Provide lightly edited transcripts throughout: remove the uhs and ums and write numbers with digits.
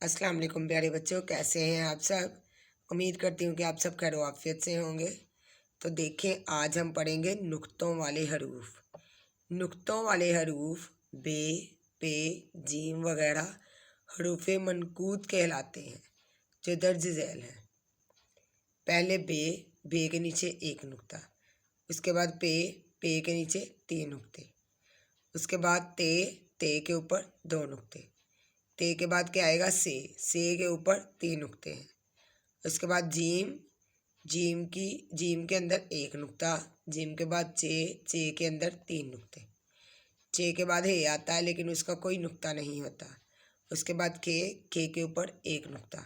अस्सलाम वालेकुम प्यारे बच्चों, कैसे हैं आप सब। उम्मीद करती हूँ कि आप सब खैर आफियत से होंगे। तो देखें, आज हम पढ़ेंगे नुक्तों वाले हरूफ। नुक्तों वाले हरूफ बे, पे, जीम वगैरह हरूफ मनकूत कहलाते हैं जो दर्ज झैल हैं। पहले बे, बे के नीचे एक नुक्ता, उसके बाद पे, पे के नीचे 3 नुक्ते, उसके बाद ते के ऊपर 2 नुक्ते, ते के बाद क्या आएगा से के ऊपर 3 नुक्ते हैं, उसके बाद जीम, जीम के अंदर 1 नुक्ता, जीम के बाद चे के अंदर 3 नुक्ते, चे के बाद हे आता है लेकिन उसका कोई नुक्ता नहीं होता, उसके बाद के के ऊपर 1 नुक्ता,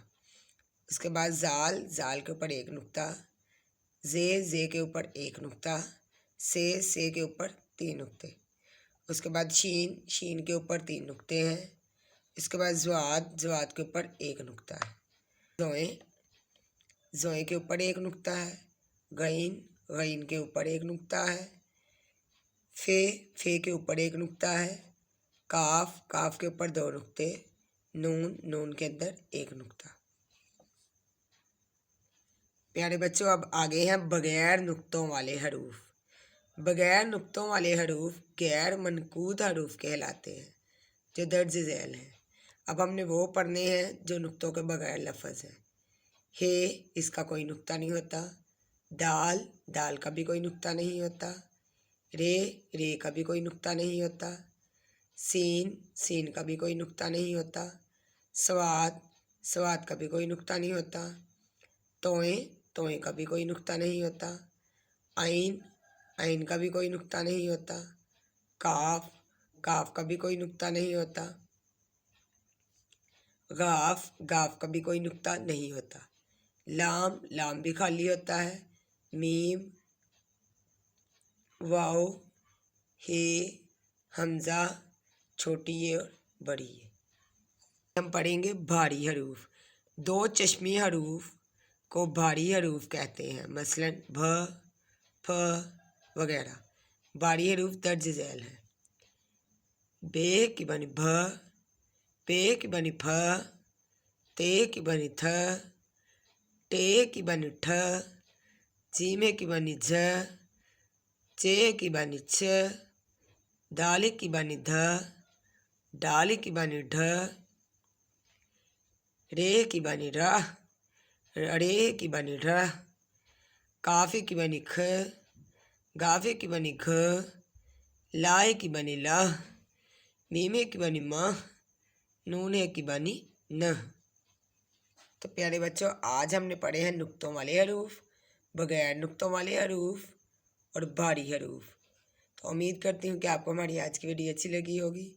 उसके बाद जाल के ऊपर 1 नुक्ता, जे के ऊपर 1 नुक्ता, से के ऊपर 3 नुक्ते, उसके बाद शीन के ऊपर 3 नुक्ते हैं, इसके बाद जवाद के ऊपर 1 नुक्ता है, जोए के ऊपर 1 नुक्ता है, गईन के ऊपर 1 नुक्ता है, फे के ऊपर 1 नुक्ता है, काफ के ऊपर 2 नुक्ते, नून के अंदर 1 नुक्ता। प्यारे बच्चों, अब आगे हैं बगैर नुक्तों वाले हरूफ। बगैर नुक्तों वाले हरूफ गैर मनकूत हरूफ कहलाते हैं जो दर्ज झैल हैं। अब हमने वो पढ़ने हैं जो नुक्तों के बगैर लफ्ज़ हैं। हे, इसका कोई नुक्ता नहीं होता। दाल का भी कोई नुक्ता नहीं होता। रे का भी कोई नुक्ता नहीं होता। सीन का भी कोई नुक्ता नहीं होता। स्वाद का भी कोई नुक्ता नहीं होता। तोए का भी कोई नुक्ता नहीं होता। आइन का भी कोई नुक्ता नहीं होता। काफ का भी कोई नुक्ता नहीं होता। गाफ का भी कोई नुक्ता नहीं होता। लाम भी खाली होता है। मीम, वाओ, हे, हमजा, छोटी ये और बड़ी ये। हम पढ़ेंगे भारी हरूफ। 2 चश्मी हरूफ को भारी हरूफ कहते हैं, मसलन भ, फ वगैरह। भारी हरूफ दर्ज झैल है। बे की बनी भ, पे की बनी फ, ते की बनी थ, टे की बनी ठ, जीमे की बनी झ, चे की बनी छ, दाल की बनी ध, डाल की बनी ढ, रे की बनी रह, रे की बनी रह, काफी की बनी ख, गाफे की बनी घ, लाए की बनी लह, मीमे की बनी मह, नूने की बनी न। तो प्यारे बच्चों, आज हमने पढ़े हैं नुक्तों वाले हरूफ, बगैर नुक्तों वाले हरूफ और भारी हरूफ। तो उम्मीद करती हूँ कि आपको हमारी आज की वीडियो अच्छी लगी होगी।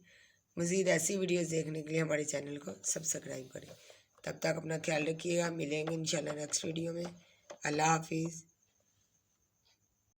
मज़ीद ऐसी वीडियोस देखने के लिए हमारे चैनल को सब्सक्राइब करें। तब तक अपना ख्याल रखिएगा। मिलेंगे इंशाल्लाह नेक्स्ट वीडियो में। अल्लाह हाफिज़।